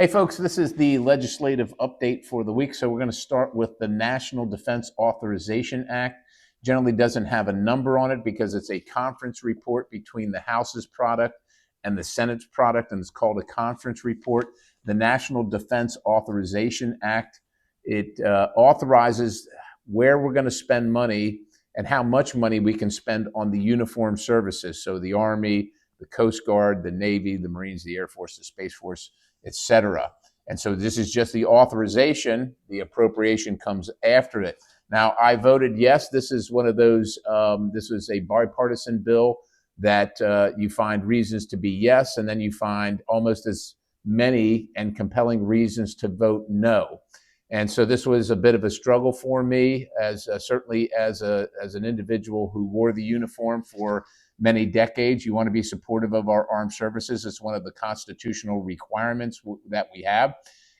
Hey folks, this is the legislative update for the week. So we're going to start with the National Defense Authorization Act. Generally doesn't have a number on it because it's a conference report between the House's product and the Senate's product, and it's called a conference report. The National Defense Authorization Act, it authorizes where we're going to spend money and how much money we can spend on the uniformed services. So the Army, the Coast Guard, the Navy, the Marines, the Air Force, the Space Force, etc. And so this is just the authorization. The appropriation comes after it. Now, I voted yes. This is one of those, this was a bipartisan bill that you find reasons to be yes, and then you find almost as many and compelling reasons to vote no. And so this was a bit of a struggle for me, as certainly as an individual who wore the uniform for many decades. You want to be supportive of our armed services. It's one of the constitutional requirements that we have.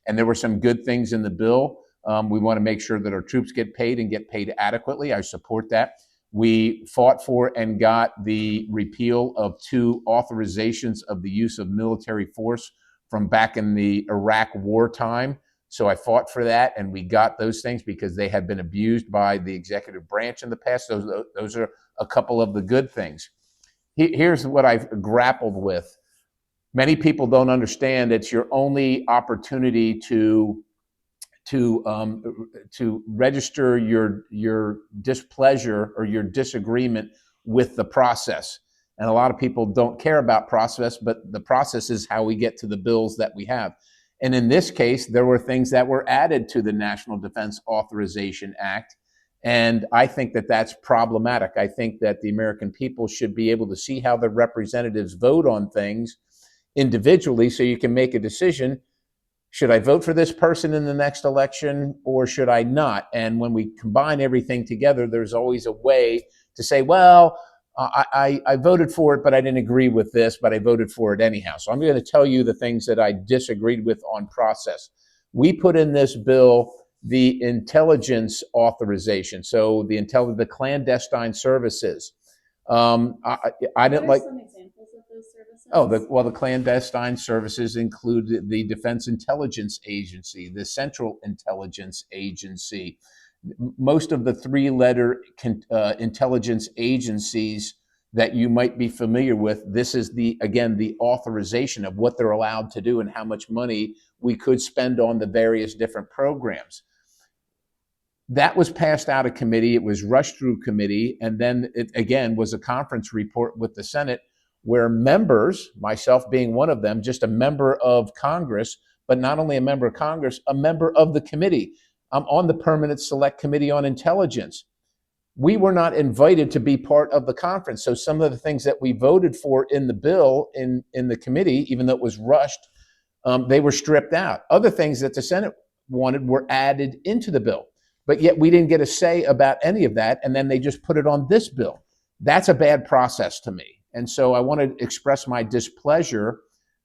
And there were some good things in the bill. We want to make sure that our troops get paid and get paid adequately. I support that. We fought for and got the repeal of 2 authorizations of the use of military force from back in the Iraq wartime. So I fought for that, and we got those things because they had been abused by the executive branch in the past. Those are a couple of the good things. Here's what I've grappled with. Many people don't understand it's your only opportunity to register your displeasure or your disagreement with the process. And a lot of people don't care about process, but the process is how we get to the bills that we have. And in this case, there were things that were added to the National Defense Authorization Act. And I think that that's problematic. I think that the American people should be able to see how the representatives vote on things individually so you can make a decision. Should I vote for this person in the next election or should I not? And when we combine everything together, there's always a way to say, well, I voted for it, but I didn't agree with this, but I voted for it anyhow. So I'm going to tell you the things that I disagreed with on process. We put in this bill the intelligence authorization. So the clandestine services. I didn't like. Some examples of those services? The clandestine services include the Defense Intelligence Agency, the Central Intelligence Agency. Most of the 3-letter intelligence agencies that you might be familiar with, this is the authorization of what they're allowed to do and how much money we could spend on the various different programs. That was passed out of committee. It was rushed through committee. And then it again was a conference report with the Senate where members, myself being one of them, just a member of Congress, but not only a member of Congress, a member of the committee. I'm on the Permanent Select Committee on Intelligence. We were not invited to be part of the conference. So some of the things that we voted for in the bill in the committee, even though it was rushed, they were stripped out. Other things that the Senate wanted were added into the bill, but yet we didn't get a say about any of that. And then they just put it on this bill. That's a bad process to me. And so I want to express my displeasure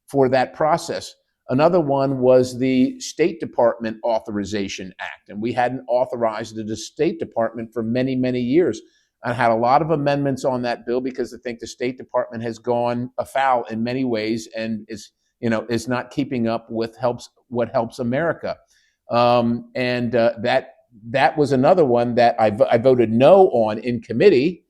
for that process. Another one was the State Department Authorization Act. And we hadn't authorized the State Department for many, many years. I had a lot of amendments on that bill because I think the State Department has gone afoul in many ways and is not keeping up with what helps America. That was another one that I voted no on in committee,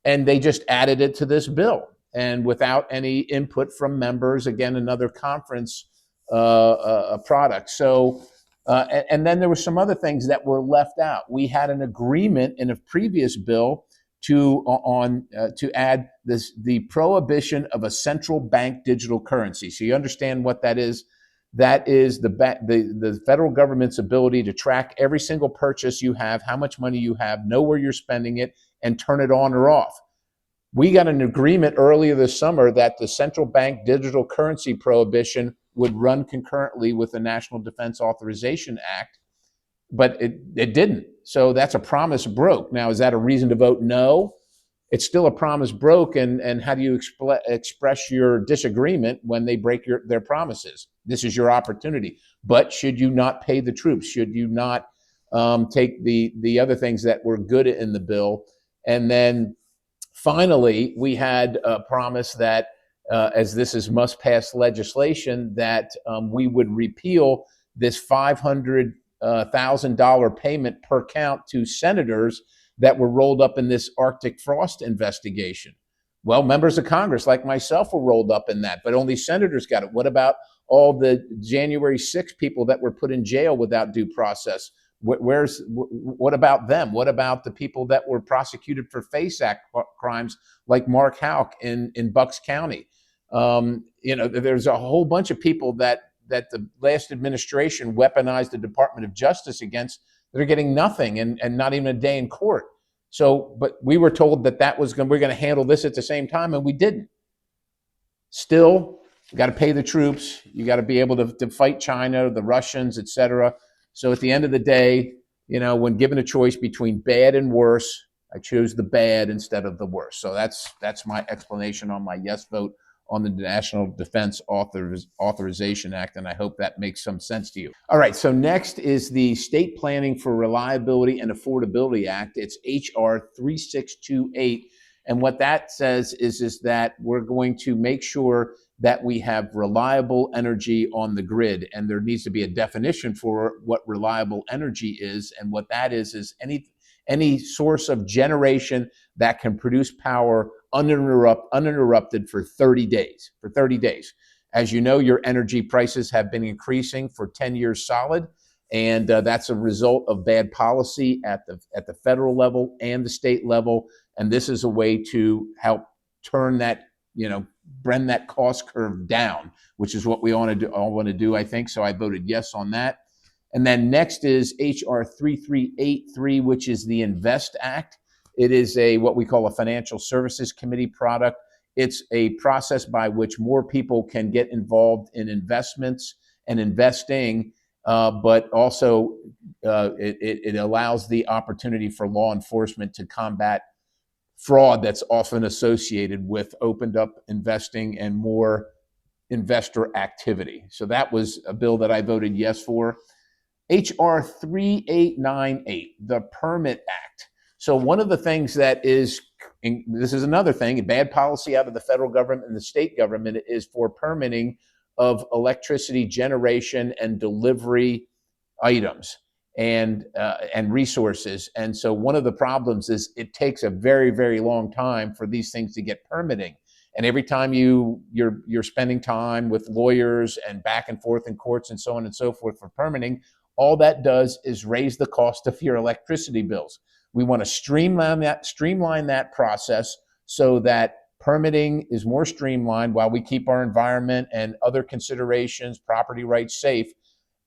and they just added it to this bill. And without any input from members, again, another conference product. So, and then there were some other things that were left out. We had an agreement in a previous bill to add the prohibition of a central bank digital currency. So you understand what that is. That is the federal government's ability to track every single purchase you have, how much money you have, know where you're spending it, and turn it on or off. We got an agreement earlier this summer that the central bank digital currency prohibition would run concurrently with the National Defense Authorization Act, but it didn't. So that's a promise broke. Now, is that a reason to vote no? It's still a promise broke, and how do you express your disagreement when they break their promises? This is your opportunity. But should you not pay the troops? Should you not take the other things that were good in the bill? And then finally, we had a promise that as this is must-pass legislation, that we would repeal this $500,000 payment per count to senators that were rolled up in this Arctic frost investigation. Well, members of Congress like myself were rolled up in that, but only senators got it. What about all the January 6 people that were put in jail without due process? What about them? What about the people that were prosecuted for FACE Act crimes like Mark Houck in Bucks County? There's a whole bunch of people that the last administration weaponized the Department of Justice against that are getting nothing and not even a day in court. So, but we were told that we're going to handle this at the same time, and we didn't. Still, you got to pay the troops. You got to be able to fight China, the Russians, et cetera. So at the end of the day, when given a choice between bad and worse, I chose the bad instead of the worse. So that's my explanation on my yes vote on the National Defense Authorization Act, and I hope that makes some sense to you. All right, so next is the State Planning for Reliability and Affordability Act. It's HR 3628, and what that says is that we're going to make sure that we have reliable energy on the grid, and there needs to be a definition for what reliable energy is, and what that is any source of generation that can produce power uninterrupted for 30 days. As you know, your energy prices have been increasing for 10 years solid, and that's a result of bad policy at the federal level and the state level. And this is a way to help turn that, bring that cost curve down, which is what we all want to do, I think. So I voted yes on that. And then next is HR 3383, which is the INVEST Act. It is what we call a Financial Services Committee product. It's a process by which more people can get involved in investments and investing, but also it allows the opportunity for law enforcement to combat fraud that's often associated with opened up investing and more investor activity. So that was a bill that I voted yes for. HR 3898, the Permit Act. So one of the things that is, and this is another thing, bad policy out of the federal government and the state government, is for permitting of electricity generation and delivery items and resources. And so one of the problems is it takes a very, very long time for these things to get permitting. And every time you're spending time with lawyers and back and forth in courts and so on and so forth for permitting, all that does is raise the cost of your electricity bills. We want to streamline that process so that permitting is more streamlined while we keep our environment and other considerations, property rights safe.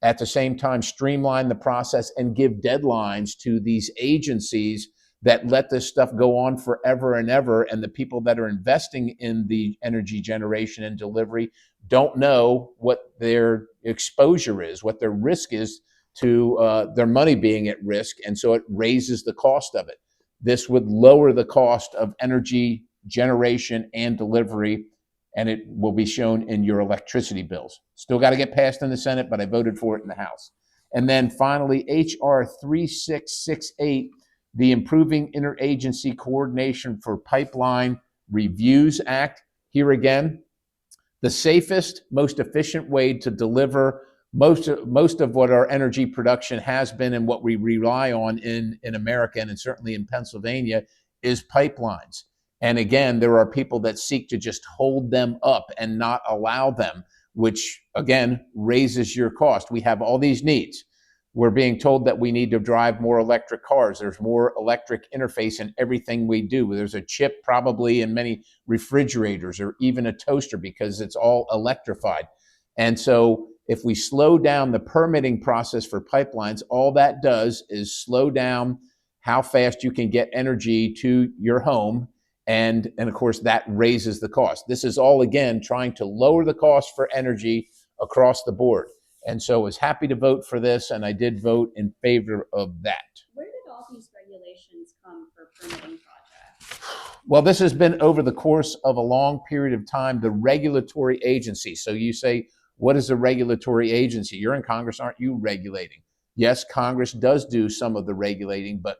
At the same time, streamline the process and give deadlines to these agencies that let this stuff go on forever and ever. And the people that are investing in the energy generation and delivery don't know what their exposure is, what their risk is to their money being at risk. And so it raises the cost of it. This would lower the cost of energy generation and delivery, and it will be shown in your electricity bills. Still got to get passed in the Senate, but I voted for it in the House. And then finally, HR 3668, the Improving Interagency Coordination for Pipeline Reviews Act. Here again, the safest, most efficient way to deliver most of what our energy production has been and what we rely on in America and certainly in Pennsylvania is pipelines. And again, there are people that seek to just hold them up and not allow them, which again raises your cost. We have all these needs. We're being told that we need to drive more electric cars. There's more electric interface in everything we do. There's a chip probably in many refrigerators or even a toaster because it's all electrified. And so if we slow down the permitting process for pipelines, all that does is slow down how fast you can get energy to your home. And of course, that raises the cost. This is all, again, trying to lower the cost for energy across the board. And so I was happy to vote for this, and I did vote in favor of that. Where did all these regulations come for permitting projects? Well, this has been over the course of a long period of time, the regulatory agency. So you say, what is a regulatory agency? You're in Congress, aren't you regulating? Yes, Congress does do some of the regulating, but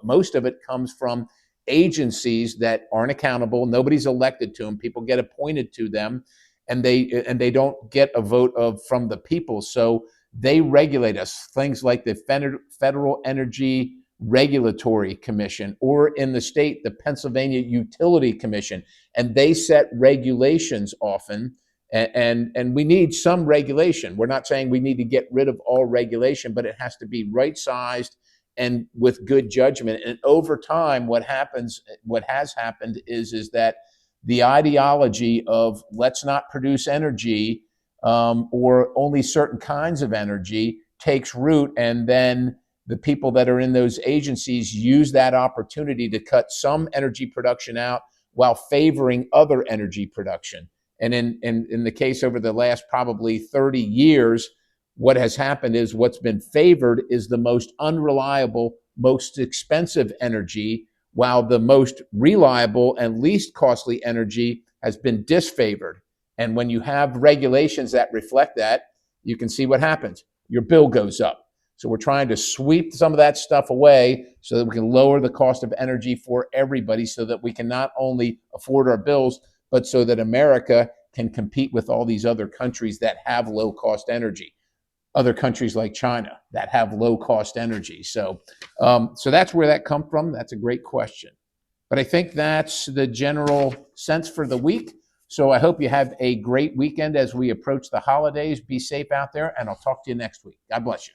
most of it comes from agencies that aren't accountable. Nobody's elected to them. People get appointed to them, and they don't get a vote from the people. So they regulate us. Things like the Federal Energy Regulatory Commission, or in the state, the Pennsylvania Utility Commission, and they set regulations often. And we need some regulation. We're not saying we need to get rid of all regulation, but it has to be right-sized and with good judgment. And over time, what has happened is that the ideology of let's not produce energy, or only certain kinds of energy, takes root, and then the people that are in those agencies use that opportunity to cut some energy production out while favoring other energy production. And in the case over the last probably 30 years, what has happened is what's been favored is the most unreliable, most expensive energy, while the most reliable and least costly energy has been disfavored. And when you have regulations that reflect that, you can see what happens. Your bill goes up. So we're trying to sweep some of that stuff away so that we can lower the cost of energy for everybody, so that we can not only afford our bills, but so that America can compete with all these other countries that have low-cost energy. Other countries like China that have low-cost energy. So that's where that come from. That's a great question. But I think that's the general sense for the week. So I hope you have a great weekend as we approach the holidays. Be safe out there, and I'll talk to you next week. God bless you.